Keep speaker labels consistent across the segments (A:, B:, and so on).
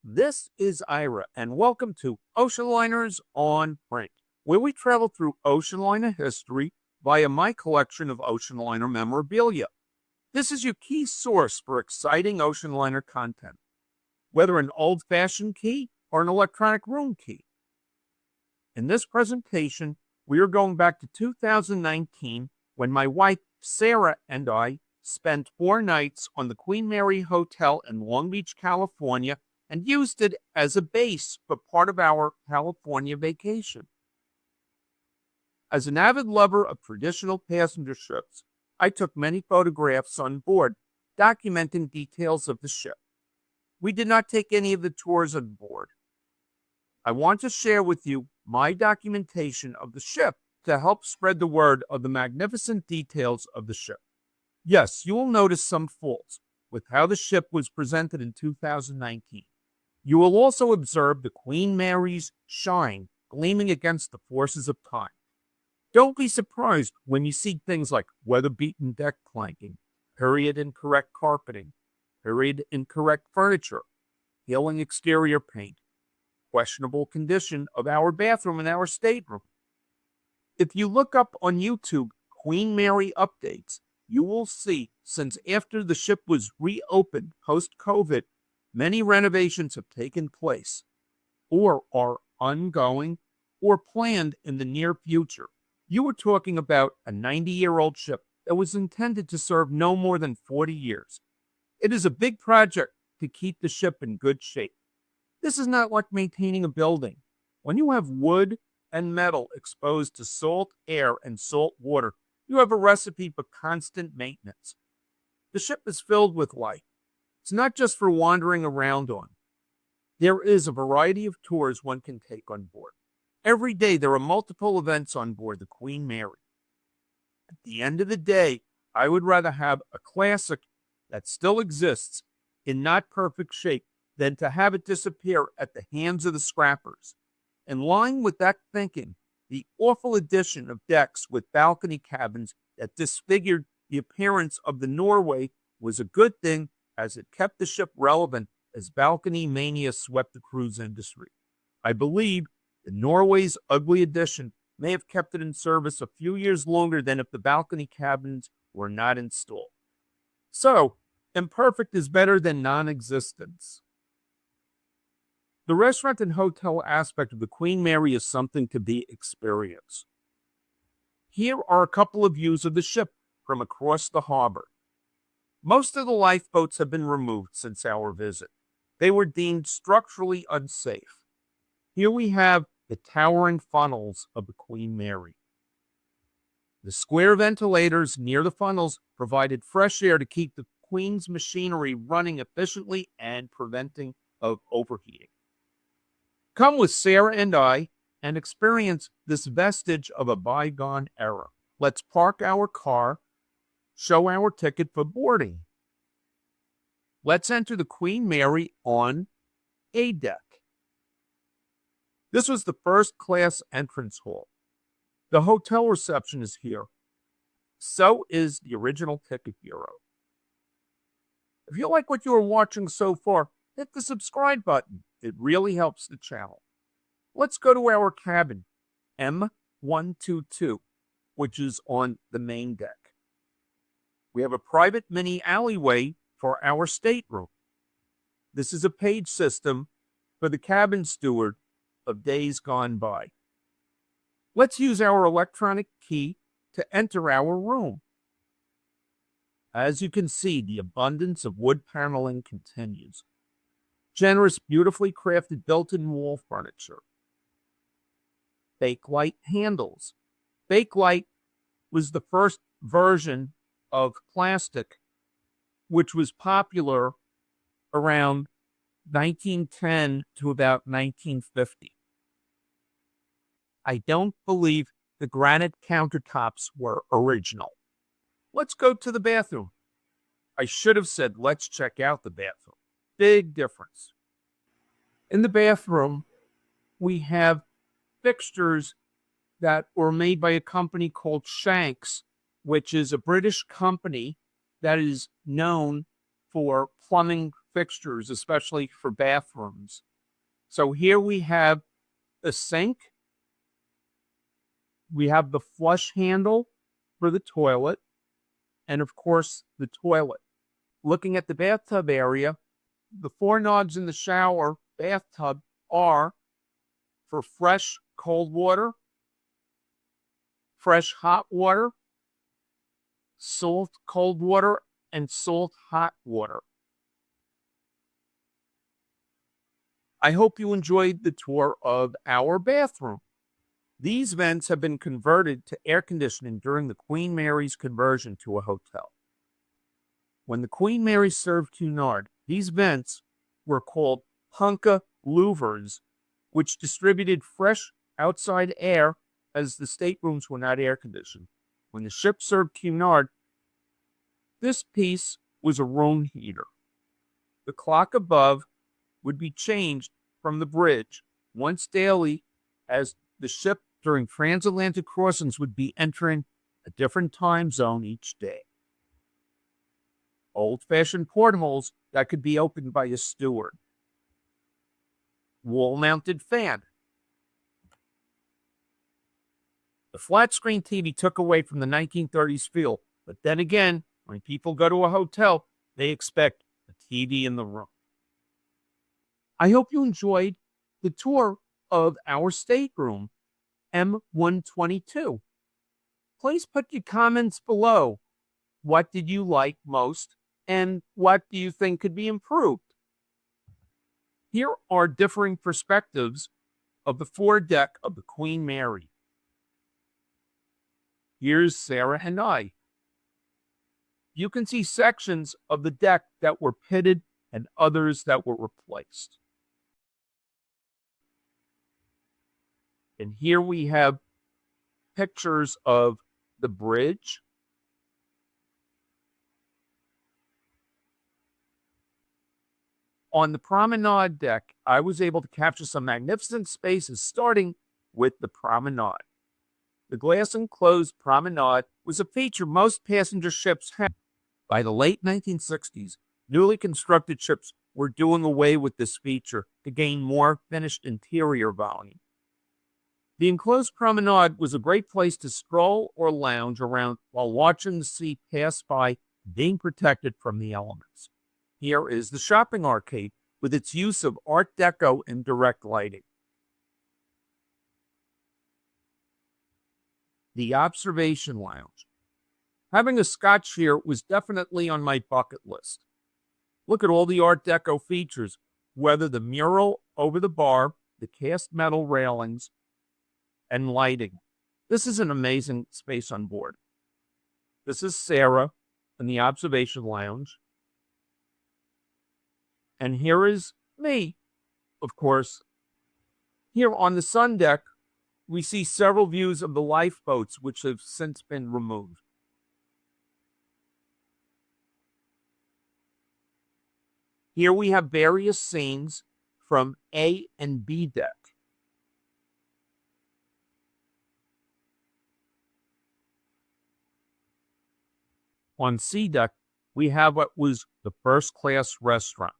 A: This is Ira, and welcome to Ocean Liners on Print, where we travel through ocean liner history via my collection of ocean liner memorabilia. This is your key source for exciting ocean liner content, whether an old-fashioned key or an electronic room key. In this presentation, we are going back to 2019 when my wife Sarah and I spent 4 nights on the Queen Mary Hotel in Long Beach, California, and used it as a base for part of our California vacation. As an avid lover of traditional passenger ships, I took many photographs on board, documenting details of the ship. We did not take any of the tours on board. I want to share with you my documentation of the ship to help spread the word of the magnificent details of the ship. Yes, you will notice some faults with how the ship was presented in 2019. You will also observe the Queen Mary's shine gleaming against the forces of time. Don't be surprised when you see things like weather-beaten deck planking, period-incorrect carpeting, period-incorrect furniture, peeling exterior paint, questionable condition of our bathroom and our stateroom. If you look up on YouTube Queen Mary updates, you will see since after the ship was reopened post-COVID, many renovations have taken place, or are ongoing, or planned in the near future. You are talking about a 90-year-old ship that was intended to serve no more than 40 years. It is a big project to keep the ship in good shape. This is not like maintaining a building. When you have wood and metal exposed to salt air and salt water, you have a recipe for constant maintenance. The ship is filled with life. It's not just for wandering around on. There is a variety of tours one can take on board. Every day there are multiple events on board the Queen Mary. At the end of the day, I would rather have a classic that still exists in not perfect shape than to have it disappear at the hands of the scrappers. In line with that thinking, the awful addition of decks with balcony cabins that disfigured the appearance of the Norway was a good thing, as it kept the ship relevant as balcony mania swept the cruise industry. I believe the Norway's ugly addition may have kept it in service a few years longer than if the balcony cabins were not installed. So, imperfect is better than non-existence. The restaurant and hotel aspect of the Queen Mary is something to be experienced. Here are a couple of views of the ship from across the harbor. Most of the lifeboats have been removed since our visit. They were deemed structurally unsafe. Here we have the towering funnels of the Queen Mary. The square ventilators near the funnels provided fresh air to keep the Queen's machinery running efficiently and preventing of overheating. Come with Sarah and I and experience this vestige of a bygone era. Let's park our car, show our ticket for boarding. Let's enter the Queen Mary on A deck. This was the first class entrance hall. The hotel reception is here. So is the original ticket bureau. If you like what you are watching so far, hit the subscribe button. It really helps the channel. Let's go to our cabin, M122, which is on the main deck. We have a private mini alleyway for our stateroom. This is a page system for the cabin steward of days gone by. Let's use our electronic key to enter our room. As you can see, the abundance of wood paneling continues. Generous, beautifully crafted built-in wall furniture. Bakelite handles. Bakelite was the first version of plastic, which was popular around 1910 to about 1950. I don't believe the granite countertops were original. Let's go to the bathroom. I should have said, let's check out the bathroom. Big difference. In the bathroom, we have fixtures that were made by a company called Shanks, which is a British company that is known for plumbing fixtures, especially for bathrooms. So here we have a sink. We have the flush handle for the toilet, and of course, the toilet. Looking at the bathtub area, the four knobs in the shower bathtub are for fresh cold water, fresh hot water, salt cold water, and salt hot water. I hope you enjoyed the tour of our bathroom. These vents have been converted to air conditioning during the Queen Mary's conversion to a hotel. When the Queen Mary served Cunard, these vents were called punka louvers, which distributed fresh outside air as the staterooms were not air conditioned. When the ship served Cunard, this piece was a room heater. The clock above would be changed from the bridge once daily, as the ship during transatlantic crossings would be entering a different time zone each day. Old-fashioned portholes that could be opened by a steward. Wall-mounted fan. The flat-screen TV took away from the 1930s feel, but then again, when people go to a hotel, they expect a TV in the room. I hope you enjoyed the tour of our stateroom, M122. Please put your comments below. What did you like most, and what do you think could be improved? Here are differing perspectives of the foredeck of the Queen Mary. Here's Sarah and I. You can see sections of the deck that were pitted and others that were replaced. And here we have pictures of the bridge. On the promenade deck, I was able to capture some magnificent spaces, starting with the promenade. The glass-enclosed promenade was a feature most passenger ships had. By the late 1960s, newly constructed ships were doing away with this feature to gain more finished interior volume. The enclosed promenade was a great place to stroll or lounge around while watching the sea pass by, being protected from the elements. Here is the shopping arcade with its use of Art Deco and direct lighting. The observation lounge. Having a Scotch here was definitely on my bucket list. Look at all the Art Deco features, whether the mural over the bar, the cast metal railings, and lighting. This is an amazing space on board. This is Sarah in the observation lounge. And here is me, of course. Here on the sun deck, we see several views of the lifeboats, which have since been removed. Here we have various scenes from A and B deck. On C deck, we have what was the first-class restaurant.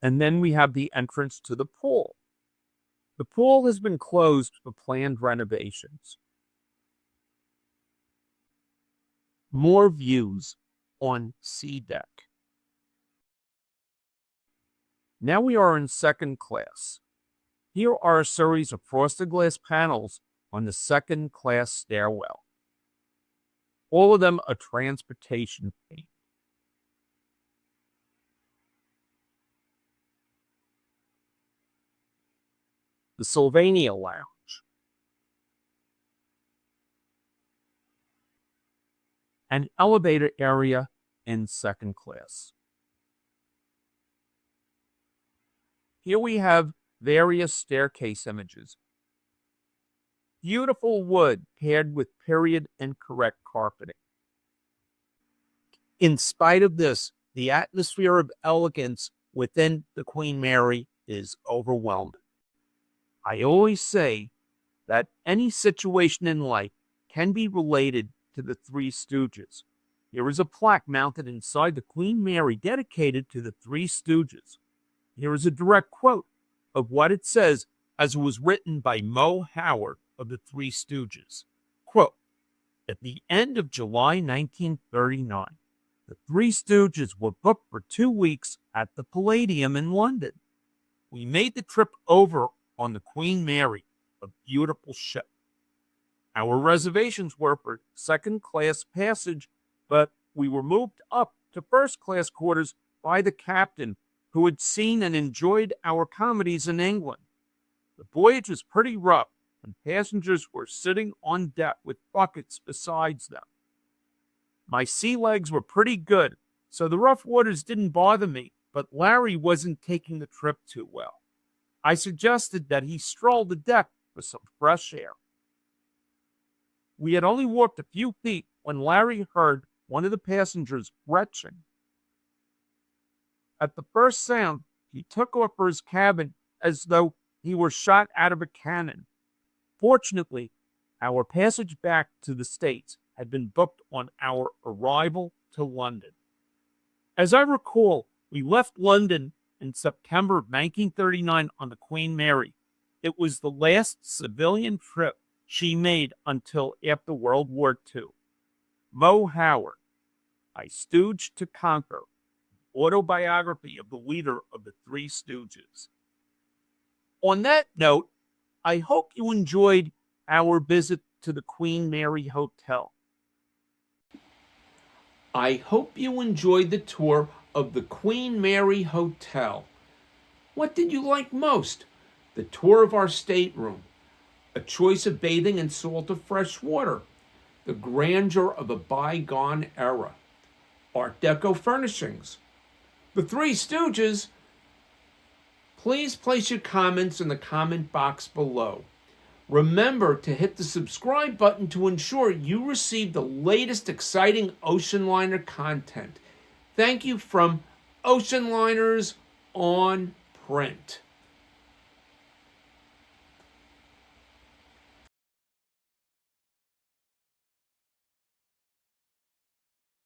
A: And then we have the entrance to the pool. The pool has been closed for planned renovations. More views on C deck. Now we are in second class. Here are a series of frosted glass panels on the second class stairwell. All of them are transportation themed. The Sylvania Lounge. An elevator area in second class. Here we have various staircase images. Beautiful wood paired with period incorrect carpeting. In spite of this, the atmosphere of elegance within the Queen Mary is overwhelming. I always say that any situation in life can be related to the Three Stooges. Here is a plaque mounted inside the Queen Mary dedicated to the Three Stooges. Here is a direct quote of what it says as it was written by Mo Howard of the Three Stooges. Quote, at the end of July 1939, the Three Stooges were booked for 2 weeks at the Palladium in London. We made the trip over on the Queen Mary, a beautiful ship. Our reservations were for second-class passage, but we were moved up to first-class quarters by the captain, who had seen and enjoyed our comedies in England. The voyage was pretty rough, and passengers were sitting on deck with buckets besides them. My sea legs were pretty good, so the rough waters didn't bother me, but Larry wasn't taking the trip too well. I suggested that he stroll the deck for some fresh air. We had only walked a few feet when Larry heard one of the passengers retching. At the first sound, he took off for his cabin as though he were shot out of a cannon. Fortunately, our passage back to the States had been booked on our arrival to London. As I recall, we left London in September of 1939 on the Queen Mary. It was the last civilian trip she made until after World War II. Mo Howard, I Stooged to Conquer, autobiography of the leader of the Three Stooges. On that note, I hope you enjoyed our visit to the Queen Mary Hotel. I hope you enjoyed the tour of the Queen Mary Hotel. What did you like most? The tour of our stateroom, a choice of bathing in salt of fresh water, the grandeur of a bygone era, Art Deco furnishings, the Three Stooges? Please place your comments in the comment box below. Remember to hit the subscribe button to ensure you receive the latest exciting ocean liner content. Thank you from Ocean Liners on Print.